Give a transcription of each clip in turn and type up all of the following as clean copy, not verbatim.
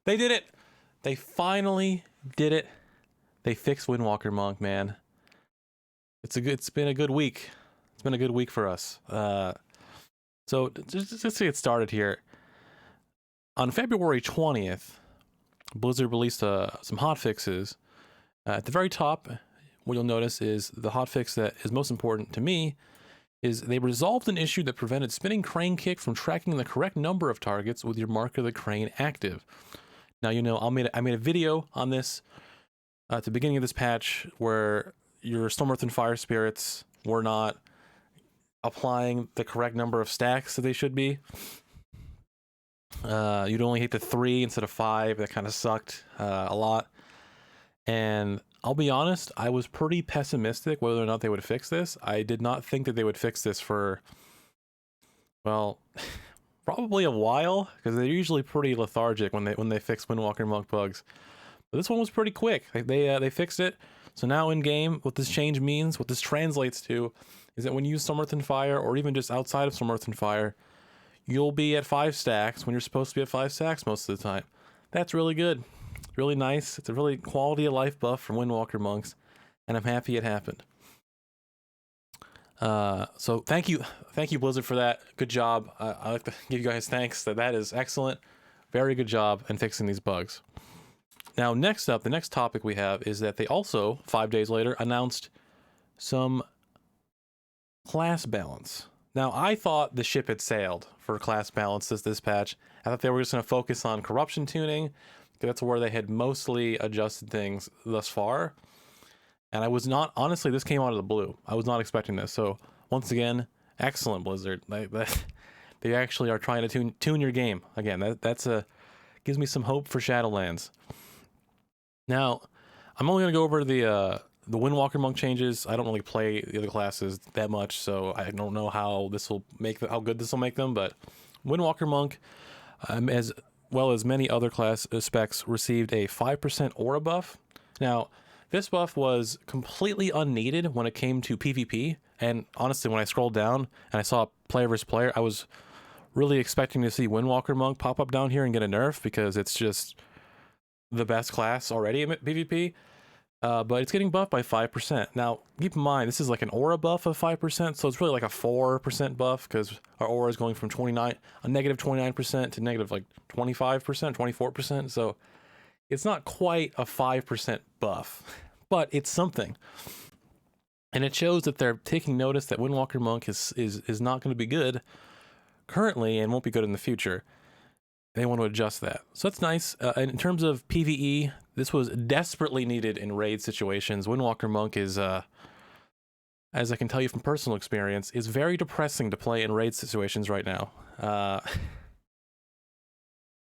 They did it! They finally did it. They fixed Windwalker Monk, man. It's been a good week. It's been a good week for us. So just to get started here. On February 20th, Blizzard released some hotfixes. At the very top, what you'll notice is the hotfix that is most important to me is they resolved an issue that prevented spinning crane kick from tracking the correct number of targets with your Mark of the Crane active. Now, you know, I made a video on this at the beginning of this patch where your Storm Earth and Fire Spirits were not applying the correct number of stacks that they should be. You'd only hit the 3 instead of 5. That kind of sucked a lot. And I'll be honest, I was pretty pessimistic whether or not they would fix this. I did not think that they would fix this for, well, probably a while, because they're usually pretty lethargic when they fix Windwalker Monk bugs. But this one was pretty quick. They fixed it. So now in game, what this change means, what this translates to, is that when you use Storm Earth and Fire, or even just outside of Storm Earth and Fire, you'll be at 5 stacks when you're supposed to be at 5 stacks most of the time. That's really good. It's really nice. It's a really quality of life buff from Windwalker Monks, and I'm happy it happened. So thank you Blizzard for that. Good job. I like to give you guys thanks. That is excellent. Very good job in fixing these bugs. Now, next up, the next topic we have is that they also, 5 days later, announced some class balance. Now, I thought the ship had sailed for class balance this patch. I thought they were just going to focus on corruption tuning. That's where they had mostly adjusted things thus far. And I was not, honestly, this came out of the blue. I was not expecting this. So, once again, excellent, Blizzard. They actually are trying to tune your game. Again, that's gives me some hope for Shadowlands. Now, I'm only going to go over the Windwalker Monk changes. I don't really play the other classes that much, so I don't know how good this will make them. But Windwalker Monk, as well as many other class specs, received a 5% aura buff. Now, this buff was completely unneeded when it came to PvP. And honestly, when I scrolled down and I saw player versus player, I was really expecting to see Windwalker Monk pop up down here and get a nerf, because it's just the best class already in PvP. But it's getting buffed by 5%. Now, keep in mind, this is like an aura buff of 5%, so it's really like a 4% buff, because our aura is going from a negative 29% to negative like 25%, 24%. So it's not quite a 5% buff, but it's something. And it shows that they're taking notice that Windwalker Monk is not going to be good currently and won't be good in the future. They want to adjust that. So that's nice. And in terms of PvE, this was desperately needed in raid situations. Windwalker Monk is, as I can tell you from personal experience, is very depressing to play in raid situations right now.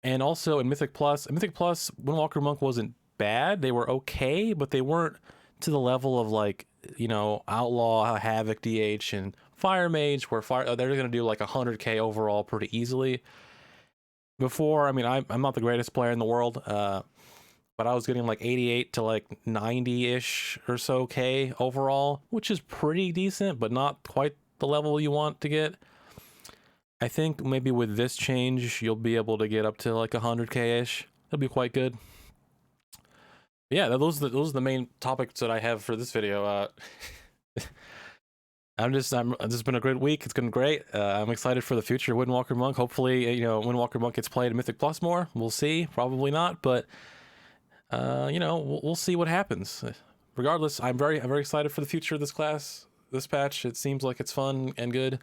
And also in Mythic Plus, Windwalker Monk wasn't bad. They were okay, but they weren't to the level of, like, you know, Outlaw, Havoc, DH, and Fire Mage, where they're going to do like 100k overall pretty easily. Before, I mean, I'm not the greatest player in the world, but I was getting like 88 to like 90-ish or so K overall, which is pretty decent, but not quite the level you want to get. I think maybe with this change, you'll be able to get up to like 100k-ish. That'll be quite good. Yeah, those are the main topics that I have for this video. This has been a great week. It's been great. I'm excited for the future of Windwalker Monk. Hopefully, you know, Windwalker Monk gets played in Mythic Plus more. We'll see. Probably not, but you know, we'll see what happens. Regardless, I'm very excited for the future of this class. This patch, it seems like it's fun and good.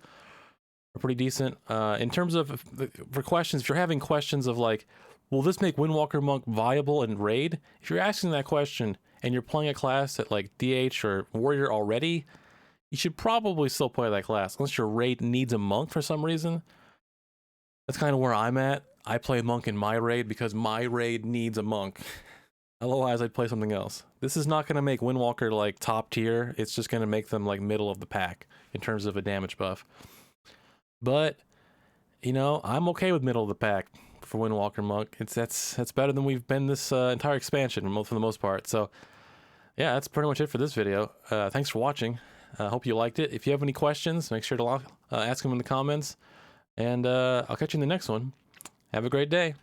Pretty decent. In terms of for questions, if you're having questions of like, will this make Windwalker Monk viable in raid? If you're asking that question and you're playing a class at like DH or Warrior already, you should probably still play that class, unless your raid needs a monk for some reason. That's kind of where I'm at. I play monk in my raid because my raid needs a monk. Otherwise, I'd play something else. This is not going to make Windwalker like top tier. It's just going to make them like middle of the pack in terms of a damage buff. But, you know, I'm okay with middle of the pack for Windwalker Monk. That's better than we've been this entire expansion for the most part. So, yeah, that's pretty much it for this video. Thanks for watching. I hope you liked it. If you have any questions, make sure to ask them in the comments. And I'll catch you in the next one. Have a great day.